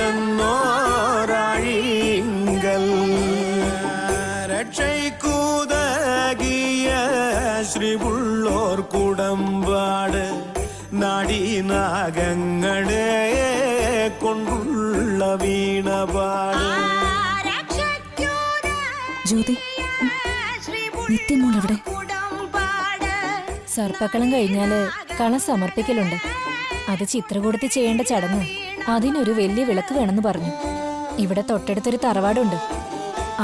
ചെന്നോരാഴിങ്കൽ രക്ഷയ്ക്കുതകിയ ശ്രീപുള്ളോർ കുടമ്പാട് നാടീനാഗങ്ങളെ കൊണ്ടുള്ള വീണപാട്. ജ്യോതി, നിത്യമോൾ എവിടെ? സർപ്പക്കളം കഴിഞ്ഞാല് കളം സമർപ്പിക്കലുണ്ട്. അത് ചിത്രകൂടത്തിൽ ചെയ്യേണ്ട ചടങ്ങ്. അതിനൊരു വലിയ വിളക്ക് വേണമെന്ന് പറഞ്ഞു. ഇവിടെ തൊട്ടടുത്തൊരു തറവാടുണ്ട്.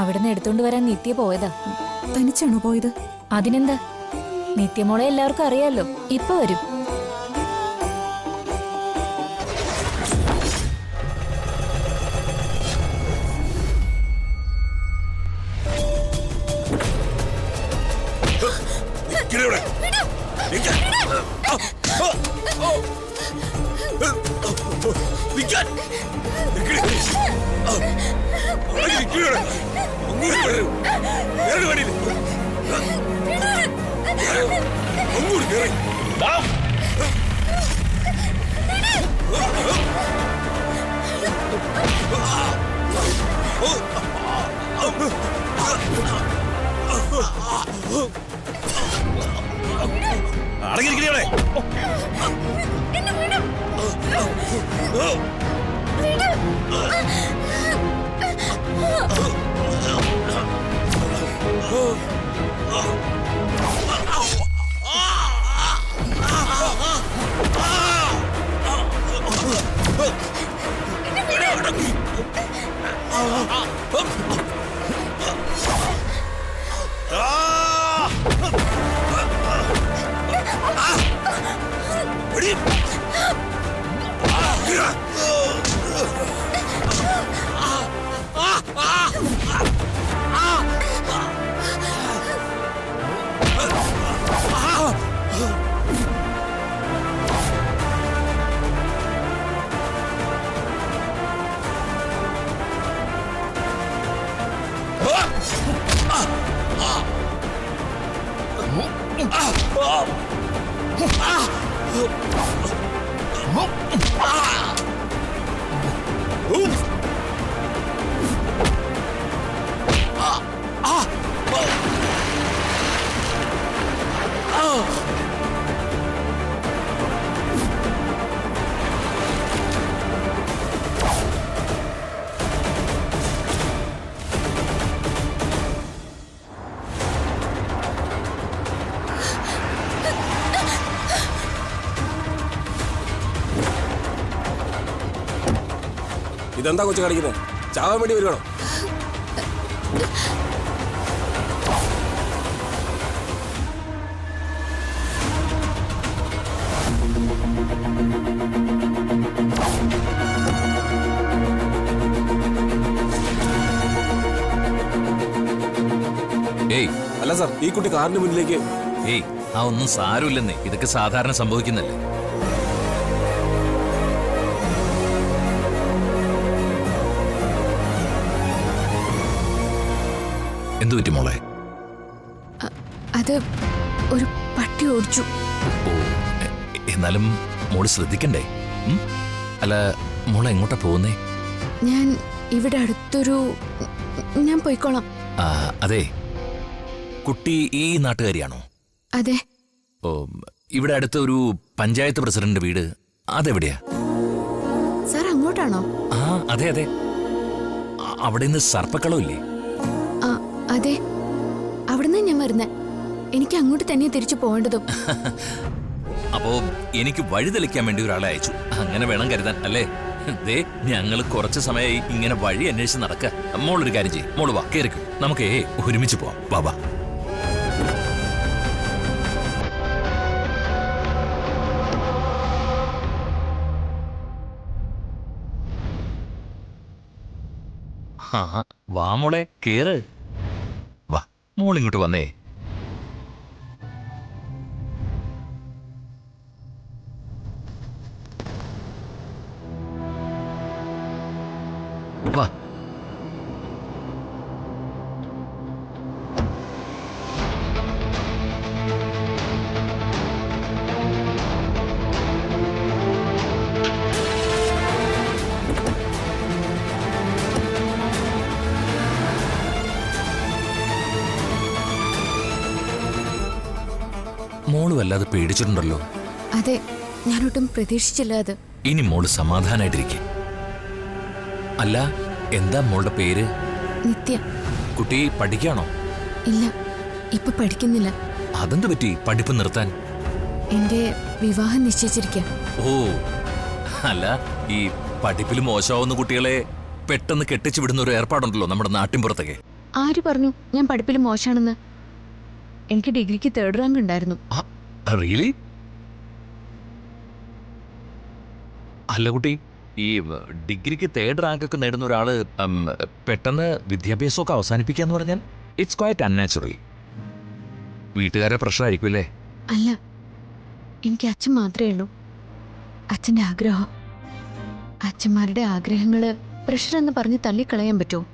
അവിടുന്ന് എടുത്തോണ്ട് വരാൻ നിത്യ പോയതാ. തനിച്ചാണോ പോയത്? അതിനെന്താ, നിത്യമോളെ എല്ലാവർക്കും അറിയാലോ. ഇപ്പൊ വരും. അടങ്ങിയിരിക്കണേ. ഇതെന്താ കൊച്ചു കാണിക്കുന്നത്? ചാവാൻ വേണ്ടി വരുവാണോ? അല്ല സാർ, ഈ കുട്ടി കാറിന്റെ മുന്നിലേക്ക്. ആ ഒന്നും സാരമില്ലെന്നേ, ഇതൊക്കെ സാധാരണ സംഭവിക്കുന്നല്ലേ. എന്തു പറ്റി മോളെ? അത് ഒരു പട്ടി ഓടിച്ചു. ഓ, എന്നാലും മോള് ശ്രദ്ധിക്കണ്ടേ? അല്ല, മോളെ എങ്ങോട്ടാ പോകുന്നേ? ഞാൻ ഇവിടെ അടുത്തൊരു... ഞാൻ പോയിക്കോളാം. അതെ, കുട്ടി ഈ നാട്ടുകാരിയാണോ? അതെ. ഓ, ഇവിടെ അടുത്ത ഒരു പഞ്ചായത്ത് പ്രസിഡന്റ് വീട് അതെവിടെയാ? സാർ അങ്ങോട്ടാണോ? ആ അതെ അതെ. അവിടെ നിന്ന് സർപ്പക്കളമില്ലേ? അതെ, അവിടുന്ന് ഞാൻ വരുന്നേ. എനിക്ക് അങ്ങോട്ട് തന്നെ തിരിച്ചു പോകേണ്ടതും. അപ്പോ എനിക്ക് വഴി തെളിക്കാൻ വേണ്ടി ഒരാളെ അയച്ചു, അങ്ങനെ വേണം കരുതാൻ അല്ലേ? ദേ, ഞങ്ങള് കുറച്ച് സമയമായി ഇങ്ങനെ വഴി അന്വേഷിച്ച് നടക്ക. മോളൊരു കാര്യം ചെയ്യും, മോള് വാ, കേറിക്കോ, നമുക്ക് ഒരുമിച്ച് പോവാം. ബാബാ. വാ മോളെ, കേറ്. വാ, മോളിങ്ങോട്ട് വന്നേ. വാ. വല്ലാതെ പേടിച്ചിട്ടുണ്ടല്ലോ. അതെ, ഞാനൊട്ടും പ്രതീക്ഷിച്ചില്ല അത്. ഇനി മോള് സമാധാനായിട്ടിരിക്കെ. അല്ല, എന്താ മോളുടെ പേര്? നിത്യ. കുട്ടി പഠിക്കാണോ? ഇല്ല, ഇപ്പൊ പഠിക്കുന്നില്ല. അതെന്ത് പറ്റി പഠിപ്പ് നിർത്താൻ? എന്റെ വിവാഹം നിശ്ചയിച്ചിരിക്കാം. ഓ, അല്ല, ഈ പഠിപ്പിൽ മോശമാവുന്ന കുട്ടികളെ പെട്ടെന്ന് കെട്ടിച്ചു വിടുന്ന ഒരു ഏർപ്പാടുണ്ടല്ലോ നമ്മുടെ നാട്ടിൻപുറത്തൊക്കെ. ആര് പറഞ്ഞു ഞാൻ പഠിപ്പിൽ മോശമാണെന്ന്? എനിക്ക് ഡിഗ്രിക്ക് 3rd റാങ്ക് ഉണ്ടായിരുന്നു. റിയലി? അല്ല കുട്ടി, ഈ ഡിഗ്രിക്ക് 3rd റാങ്ക് ഒക്കെ നേടുന്ന ഒരാള് പെട്ടെന്ന് വിദ്യാഭ്യാസമൊക്കെ അവസാനിപ്പിക്കാന്ന് പറഞ്ഞാൽ ഇറ്റ്സ് ക്വൈറ്റ് അൺനാച്ചുറൽ. വീട്ടുകാരെ പ്രശ്നമായിരിക്കും അല്ലേ? അല്ല, എനിക്ക് അച്ഛൻ മാത്രമേ ഉള്ളൂ. അച്ഛൻ്റെ ആഗ്രഹം. അച്ഛന്മാരുടെ ആഗ്രഹങ്ങള് പ്രഷർ എന്ന് പറഞ്ഞ് തള്ളിക്കളയാൻ പറ്റുമോ?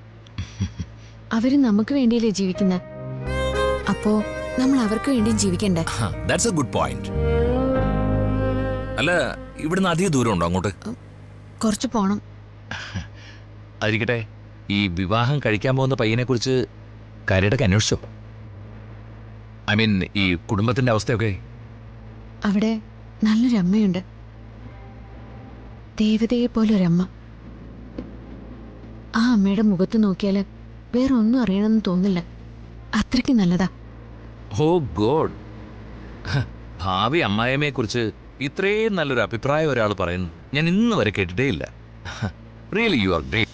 അവര് നമുക്ക് വേണ്ടിയല്ലേ ജീവിക്കുന്നത്. അപ്പോ നമ്മൾ അവർക്ക് വേണ്ടിയും ജീവിക്കണ്ടേ? That's a good point. അല്ല, ഇവിടുന്ന് അധികം ദൂരം ഉണ്ടോ അങ്ങോട്ട്? കുറച്ച് പോണം. അതിരിക്കട്ടെ, ഈ വിവാഹം കഴിക്കാൻ പോകുന്ന പയ്യനെ കുറിച്ച് കാര്യമായിട്ടൊക്കെ അന്വേഷിച്ചോ? ഐ മീൻ, ഈ കുടുംബത്തിന്റെ അവസ്ഥയൊക്കെ? അവിടെ നല്ലൊരു അമ്മയുണ്ട്, ദേവതയെ പോലൊരമ്മ. ആ അമ്മയുടെ മുഖത്ത് നോക്കിയാൽ വേറെ ഒന്നും അറിയണമെന്ന് തോന്നില്ല. അത്രയ്ക്ക് നല്ലതാ. ഓ ഗോഡ്, ഭാവി അമ്മായിയമ്മയെ കുറിച്ച് ഇത്രയും നല്ലൊരു അഭിപ്രായം ഒരാൾ പറയുന്നു ഞാൻ ഇന്ന് വരെ കേട്ടിട്ടേ ഇല്ല. Really you are great.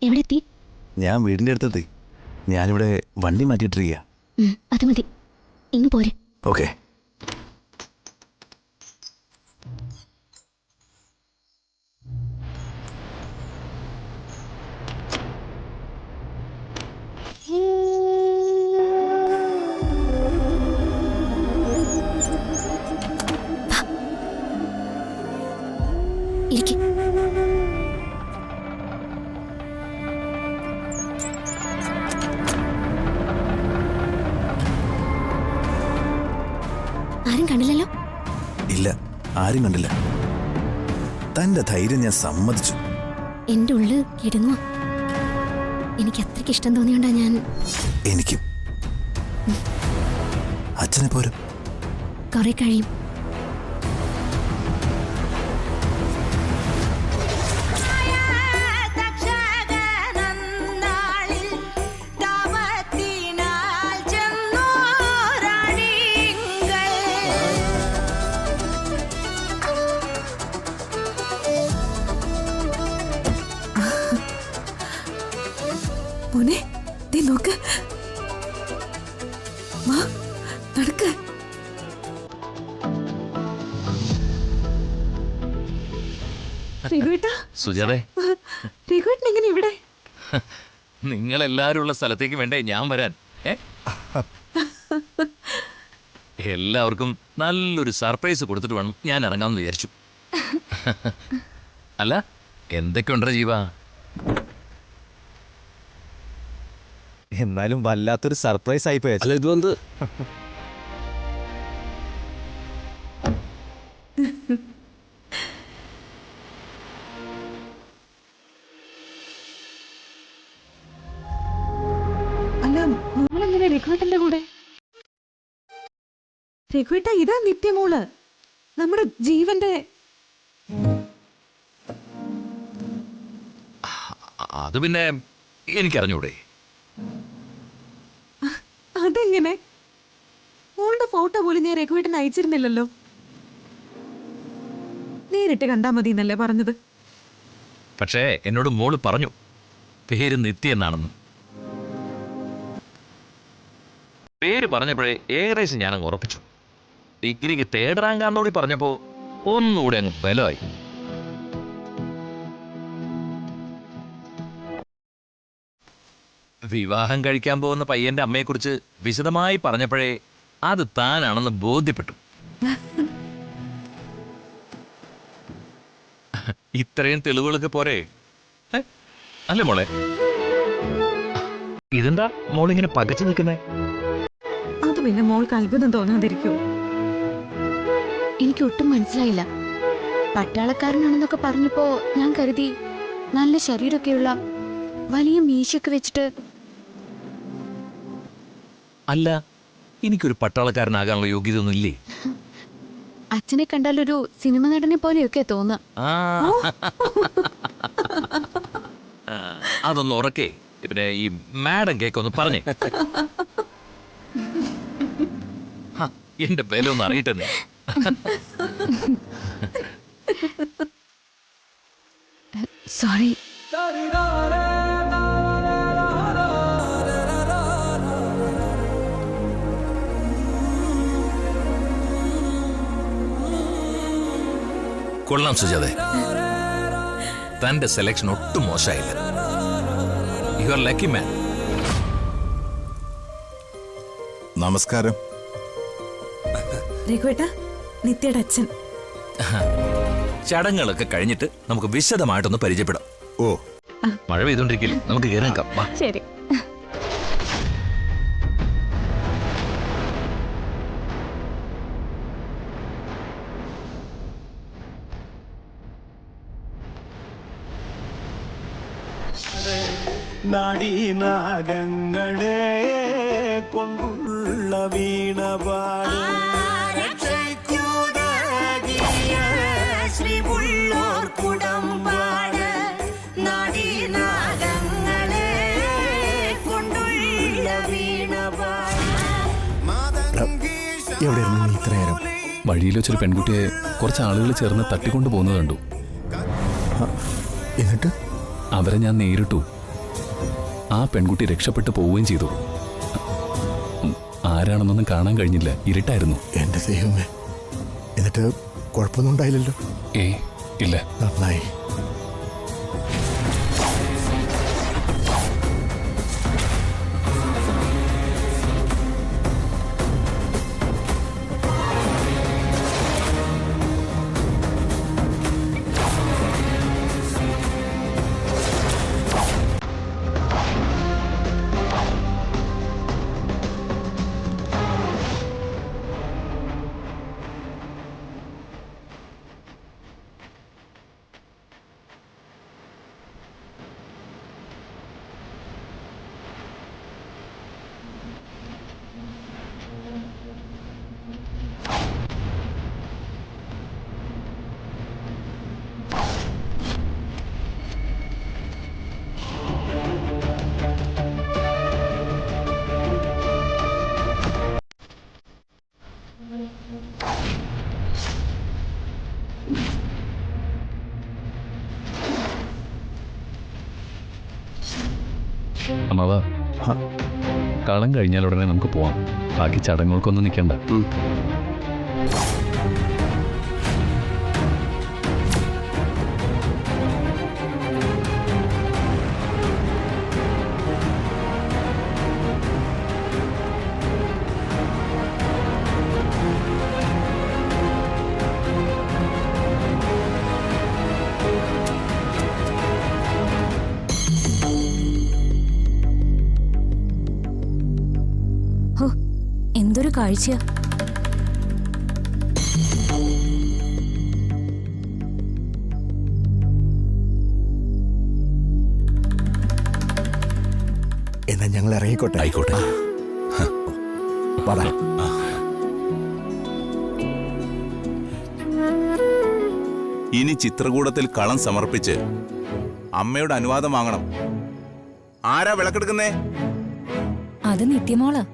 എവിടെ എത്തി? ഞാൻ വീടിൻ്റെ അടുത്തെത്തി. ഞാനിവിടെ വണ്ടി മാറ്റിയിട്ടിരിക്കുക. അത് മതി, ഇങ്ങ് പോര്. ഓക്കെ. ഇരിക്ക്. ആരും കണ്ടില്ലല്ലോ? ഇല്ല, ആരും കണ്ടില്ല. തൻ്റെ ധൈര്യം ഞാൻ സമ്മതിച്ചു. എന്റെ ഉള്ളിൽ കിടങ്ങുക. എനിക്ക് അത്രയ്ക്ക് ഇഷ്ടം തോന്നിയോണ്ടാ ഞാൻ. എനിക്കും. അച്ഛനെ പോലും. കുറെ കഴിയും. മോനെ, നീ നോക്ക്. വാ, നടക്ക്. സുജാതെ, എങ്ങനെ ഇവിടെ? നിങ്ങളെല്ലാരും ഉള്ള സ്ഥലത്തേക്ക് വേണ്ടേ ഞാൻ വരാൻ? എല്ലാവർക്കും നല്ലൊരു സർപ്രൈസ് കൊടുത്തിട്ട് വേണം ഞാൻ ഇറങ്ങാമെന്ന് വിചാരിച്ചു. അല്ല, എന്തൊക്കെയുണ്ടോ ജീവ? എന്നാലും വല്ലാത്തൊരു സർപ്രൈസ് ആയിപ്പോയി. അല്ല, ഇത് വന്ന് അല്ല, മോളെങ്ങനെ രഘുവേട്ടന്റെ കൂടെ? രഘുവേട്ട, ഇതാ നിത്യമോള്, നമ്മുടെ ജീവന്റെ. അത് പിന്നെ എനിക്കറിഞ്ഞൂടെ? അതെങ്ങനെ? മോളുടെ ഫോട്ടോ പോലും ഞാൻ രഘുവേട്ടൻ അയച്ചിരുന്നില്ലല്ലോ. നേരിട്ട് കണ്ടാ മതി എന്നല്ലേ പറഞ്ഞത്? പക്ഷേ എന്നോട് മോള് പറഞ്ഞു പേര് നിത്യ എന്നാണെന്ന്. പേര് പറഞ്ഞപ്പോഴേ ഏകദേശം ഞാനങ്ങ് ഉറപ്പിച്ചു. ഡിഗ്രിക്ക് 3rd റാങ്കാന്നോടി പറഞ്ഞപ്പോ ഒന്നുകൂടെ അങ്ങ് ബലമായി. വിവാഹം കഴിക്കാൻ പോകുന്ന പയ്യന്റെ അമ്മയെക്കുറിച്ച് വിശദമായി പറഞ്ഞപ്പോഴേ അത് താനാണെന്ന് ബോധ്യപ്പെട്ടു. ഇത്രയും തെളിവുകളൊക്കെ പോരെ? അല്ലേ മോളെ? ഇതെന്താ മോളിങ്ങനെ പകച്ചു നിൽക്കുന്നേ? അത് പിന്നെ മോൾക്ക് അത്ഭുതം തോന്നാതിരിക്കോ? എനിക്ക് ഒട്ടും മനസ്സിലായില്ല. പട്ടാളക്കാരനാണെന്നൊക്കെ പറഞ്ഞപ്പോ ഞാൻ കരുതി നല്ല ശരീരമൊക്കെയുള്ള വലിയ മീശയൊക്കെ വെച്ചിട്ട്. അല്ല, എനിക്കൊരു പട്ടാളക്കാരനാകാനുള്ള യോഗ്യത ഒന്നും ഇല്ലേ? അച്ഛനെ കണ്ടാൽ ഒരു സിനിമ നടനെ പോലെയൊക്കെ തോന്നുക. അതൊന്ന് ഉറക്കേ. പിന്നെ ഈ മാഡം കേക്കൊന്ന് പറഞ്ഞേ. എന്റെ ബലം അറിയട്ടെ. സോറി. കൊള്ളാം സുജാതെ, തന്റെ സെലക്ഷൻ ഒട്ടും മോശമായില്ല. You are lucky man. നമസ്കാരം. രഘുവേട്ട, നിത്യയുടെ അച്ഛൻ. ചടങ്ങുകളൊക്കെ കഴിഞ്ഞിട്ട് നമുക്ക് വിശദമായിട്ടൊന്ന് പരിചയപ്പെടാം. ഓ, മഴ പെയ്തോണ്ടിരിക്കില്ലേ, നമുക്ക് കയറി നിൽക്കാം. വാ. ശരി. നാടീനാഗങ്ങളെ കൊണ്ടുള്ള വീണപാട് എവിടെയായിരുന്നു നീ ഇത്ര നേരം? വഴിയിൽ വെച്ചൊരു പെൺകുട്ടിയെ കുറച്ച് ആളുകൾ ചേർന്ന് തട്ടിക്കൊണ്ടു പോകുന്നത് കണ്ടു. എന്നിട്ട് അവരെ ഞാൻ നേരിട്ടു. ആ പെൺകുട്ടി രക്ഷപ്പെട്ടു പോവുകയും ചെയ്തു. ആരാണെന്നൊന്നും കാണാൻ കഴിഞ്ഞില്ല, ഇരുട്ടായിരുന്നു. എന്റെ ദൈവമേ, എന്നിട്ട് കുഴപ്പമൊന്നും ഉണ്ടായില്ലല്ലോ? ഇല്ല. നന്നായി. അമ്മാവ, കളം കഴിഞ്ഞാൽ ഉടനെ നമുക്ക് പോവാം. ബാക്കി ചടങ്ങുകൾക്കൊന്നും നിൽക്കണ്ട. എന്തൊരു കാഴ്ച! എന്നാ ഞങ്ങൾ ഇറങ്ങിക്കോട്ടെ? ആയിക്കോട്ടെ. പാടാ. ഇനി ചിത്രകൂടത്തിൽ കളം സമർപ്പിച്ച് അമ്മയുടെ അനുവാദം വാങ്ങണം. ആരാ വിളക്കെടുക്കുന്നേ? അത് നിത്യമോളാ.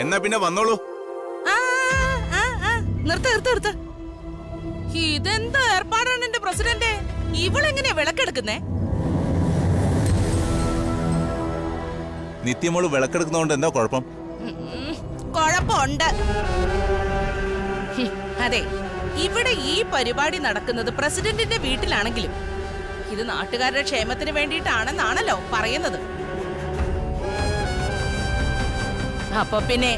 എന്നാ പിന്നെ വന്നോളൂ. നിർത്ത. ഇതെന്ത് ഏർപ്പാടാണ് എന്റെ പ്രസിഡന്റ്? ഇവളെങ്ങനെയാ വിളക്കെടുക്കുന്നേ? നിത്യമോള് വിളക്കെടുക്കുന്നതുകൊണ്ട് എന്താ കുഴപ്പം? കുഴപ്പമുണ്ട്. അതെ, ഇവിടെ ഈ പരിപാടി നടക്കുന്നത് പ്രസിഡന്റിന്റെ വീട്ടിലാണെങ്കിലും ഇത് നാട്ടുകാരുടെ ക്ഷേമത്തിന് വേണ്ടിയിട്ടാണെന്നാണല്ലോ പറയുന്നത്. അപ്പൊ പിന്നെ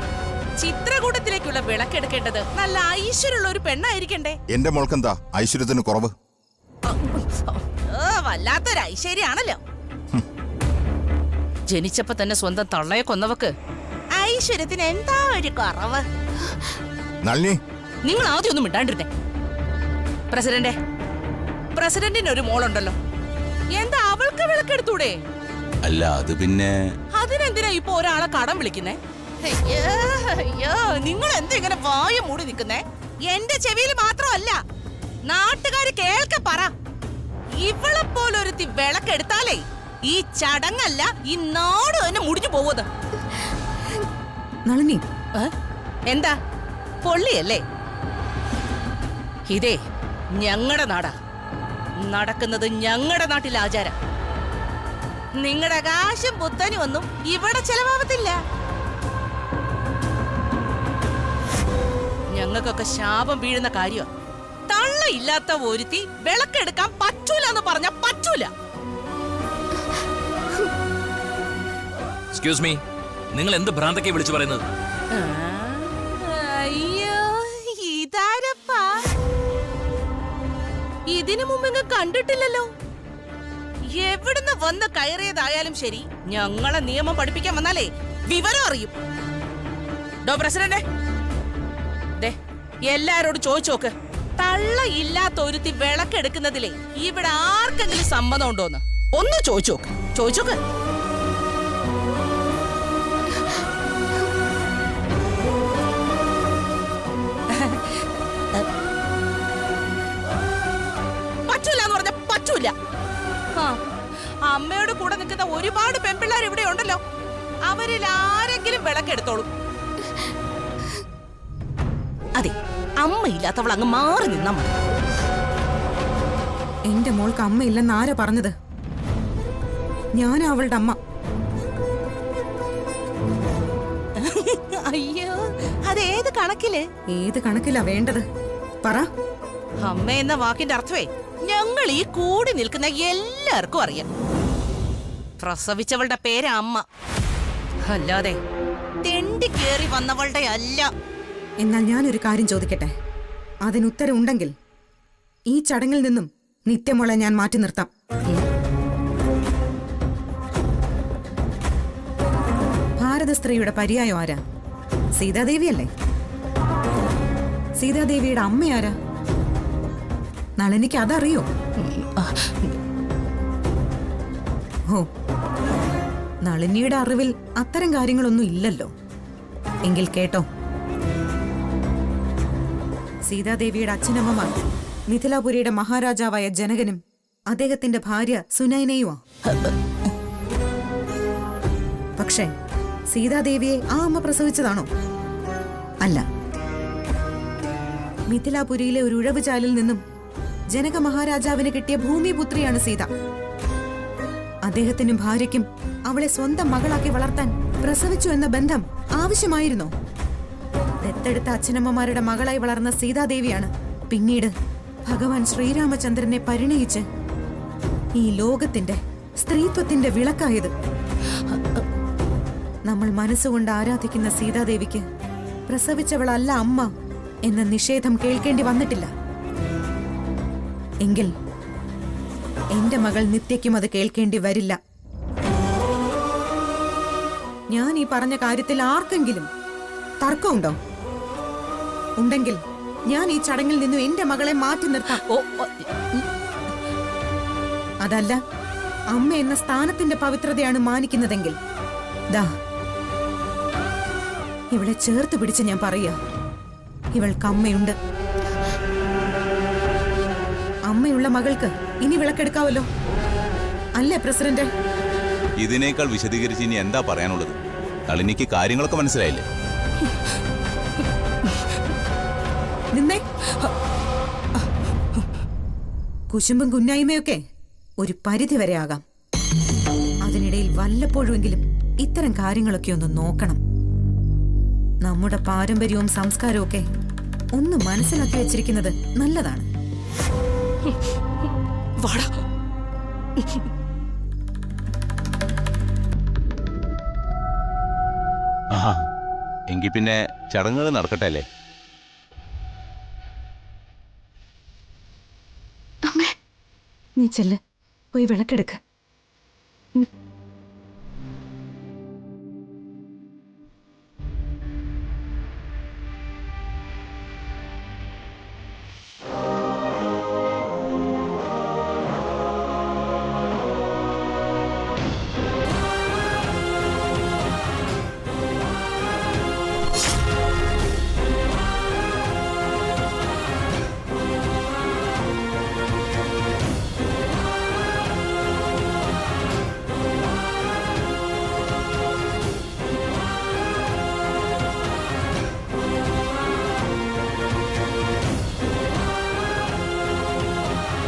ചിത്രകൂടത്തിലേക്കുള്ള വിളക്കെടുക്കേണ്ടത് നല്ല ഐശ്വര്യമുള്ള ഒരു പെണ്ണായിരിക്കണ്ടേ? എന്റെ മോൾക്കെന്താ ഐശ്വര്യത്തിന് കുറവ്? വല്ലാത്തൊരു ഐശ്വര്യാണല്ലോ. ജനിച്ചപ്പോ തന്നെ സ്വന്തം തള്ളയെ കൊന്നവക്ക് ഐശ്വര്യത്തിന് എന്താ ഒരു കുറവ്? നിങ്ങൾ ആദ്യം ഒന്നും മിണ്ടാണ്ടിരുന്നേ. പ്രസിഡന്റിന് ഒരു മോളുണ്ടല്ലോ, എന്താ അവൾക്ക് വിളക്കെടുത്തൂടെ? അല്ല അത് പിന്നെ അതിനെന്തിനാ ഇപ്പൊ ഒരാളെ കടം വിളിക്കുന്നേ? അയ്യോ, നിങ്ങൾ എന്താ ഇങ്ങനെ വായ മൂടി നിൽക്കുന്നേ? എന്റെ ചെവിയിൽ മാത്രമല്ല, നാട്ടുകാര് കേൾക്ക പറ. ഇവളെ പോലൊരുത്തി വിളക്കെടുത്താലേ ഈ ചടങ്ങല്ല, ഈ നാട് തന്നെ മുടിഞ്ഞു പോവത്. നളിനി, എന്താ പൊള്ളിയല്ലേ? ഇതേ ഞങ്ങളുടെ നാടാ, നടക്കുന്നത് ഞങ്ങളുടെ നാട്ടിലെ ആചാരം. നിങ്ങളുടെ കാശും പുത്തനും ഒന്നും ഇവിടെ ചെലവാകത്തില്ല. ഞങ്ങൾക്കൊക്കെ ശാപം വീഴുന്ന കാര്യമാ. തള്ളയില്ലാത്ത ഒരുത്തി വിളക്കെടുക്കാൻ പറ്റൂല എന്ന് പറഞ്ഞാ പറ്റൂല. എക്സ്ക്യൂസ് മീ, നിങ്ങൾ എന്ത് ഭ്രാന്തൊക്കെ വിളിച്ചു പറയുന്നത്? അയ്യോ, ഇതാരപ്പാ? ഇതിനു മുമ്പ് കണ്ടിട്ടില്ലല്ലോ. എവിടുന്ന് വന്ന് കയറിയതായാലും ശരി, ഞങ്ങളെ നിയമം പഠിപ്പിക്കാൻ വന്നാലേ വിവരം അറിയും. ഡോ പ്രസിഡന്റ്, എല്ലാരോടും ചോദിച്ചോക്ക്, തള്ളയില്ലാത്ത ഒരുത്തി വിളക്കെടുക്കുന്നതിലേ ഇവിടെ ആർക്കെങ്കിലും സമ്മതം ഉണ്ടോന്ന് ഒന്ന് ചോദിച്ചോക്ക്. പറ്റൂല എന്ന് പറഞ്ഞ പറ്റൂല. അമ്മയോട് കൂടെ നിൽക്കുന്ന ഒരുപാട് പെൺപിള്ളേർ ഇവിടെ ഉണ്ടല്ലോ, അവരിൽ ആരെങ്കിലും വിളക്കെടുത്തോളും. അതെ, അമ്മയില്ലാത്തവൾ അങ്ങ് മാറി നിന്നാ മതി. എന്റെ മോൾക്ക് അമ്മയില്ലെന്ന് ആരാ പറഞ്ഞത്? ഞാനാ അവളുടെ അമ്മ. അയ്യോ, അതേത് കണക്കില്? ഏത് കണക്കിലാ വേണ്ടത്? പറ. അമ്മ എന്ന വാക്കിന്റെ അർത്ഥമേ ഞങ്ങൾ ഈ കൂടി നിൽക്കുന്ന എല്ലാവർക്കും അറിയാം. പ്രസവിച്ചവളുടെ പേര് അമ്മ, അല്ലാതെ തെണ്ടി കേറി വന്നവളുടെ അല്ല. എന്നാൽ ഞാനൊരു കാര്യം ചോദിക്കട്ടെ, അതിനുത്തരം ഉണ്ടെങ്കിൽ ഈ ചടങ്ങിൽ നിന്നും നിത്യമോളെ ഞാൻ മാറ്റി നിർത്താം. ഭാരത സ്ത്രീയുടെ പര്യായം ആരാ? സീതാദേവിയല്ലേ? സീതാദേവിയുടെ അമ്മയാരാ? നളിനിക്ക് അതറിയോ? ഓ, നളിനിയുടെ അറിവിൽ അത്തരം കാര്യങ്ങളൊന്നും ഇല്ലല്ലോ. എങ്കിൽ കേട്ടോ, സീതാദേവിയുടെ അച്ഛനമ്മമാർ മിഥിലാപുരിയുടെ മഹാരാജാവായ ജനകനും അദ്ദേഹത്തിന്റെ ഭാര്യ സുനൈനയുമാ. പക്ഷേ സീതാദേവിയെ ആ അമ്മ പ്രസവിച്ചതാണോ? അല്ല. മിഥിലാപുരിയിലെ ഒരു ഉഴവുചാലിൽ നിന്നും ജനക മഹാരാജാവിന് കിട്ടിയ ഭൂമിപുത്രിയാണ് സീത. അദ്ദേഹത്തിനും ഭാര്യയ്ക്കും അവളെ സ്വന്തം മകളാക്കി വളർത്താൻ പ്രസവിച്ചു എന്ന ബന്ധം ആവശ്യമായിരുന്നോ? ദത്തെടുത്ത അച്ഛനമ്മമാരുടെ മകളായി വളർന്ന സീതാദേവിയാണ് പിന്നീട് ഭഗവാൻ ശ്രീരാമചന്ദ്രനെ പരിണയിച്ച് ഈ ലോകത്തിന്റെ സ്ത്രീത്വത്തിന്റെ വിളക്കായത്. നമ്മൾ മനസ്സുകൊണ്ട് ആരാധിക്കുന്ന സീതാദേവിക്ക് പ്രസവിച്ചവളല്ല അമ്മ എന്ന നിഷേധം കേൾക്കേണ്ടി വന്നിട്ടില്ല. എങ്കിൽ എന്റെ മകൾ നിത്യയ്ക്കും അത് കേൾക്കേണ്ടി വരില്ല. ഞാൻ ഈ പറഞ്ഞ കാര്യത്തിൽ ആർക്കെങ്കിലും തർക്കമുണ്ടോ? ഉണ്ടെങ്കിൽ ഞാൻ ഈ ചടങ്ങിൽ നിന്നും എന്റെ മകളെ മാറ്റി നിർത്താം. അതല്ല, അമ്മ എന്ന സ്ഥാനത്തിന്റെ പവിത്രതയാണ് മാനിക്കുന്നതെങ്കിൽ ദാ ഇവളെ ചേർത്ത് പിടിച്ച് ഞാൻ പറയാ, ഇവൾക്ക് അമ്മയുണ്ട്. അമ്മയുള്ള മകൾക്ക് ഇനി വിളക്കെടുക്കാവല്ലോ, അല്ലേ പ്രസിഡന്റ്? ഇതിനേക്കാൾ വിശദീകരിച്ച് ഇനി എന്താ പറയാനുള്ളത്? നളിനിക്ക് കാര്യങ്ങളൊക്കെ മനസ്സിലായില്ലേ? നിന്നേ. കുശുമ്പും കുന്നായ്മയൊക്കെ ഒരു പരിധി വരെ ആകാം. അതിനിടയിൽ വല്ലപ്പോഴുമെങ്കിലും ഇത്തരം കാര്യങ്ങളൊക്കെ ഒന്ന് നോക്കണം. നമ്മുടെ പാരമ്പര്യവും സംസ്കാരവും ഒക്കെ ഒന്ന് മനസ്സിലാക്കി വെച്ചിരിക്കുന്നത് നല്ലതാണ്. എങ്കിൽ പിന്നെ ചടങ്ങുകൾ നടക്കട്ടെ അല്ലേ? നീ ചെല്ല് പോയി വിളക്കെടുക്ക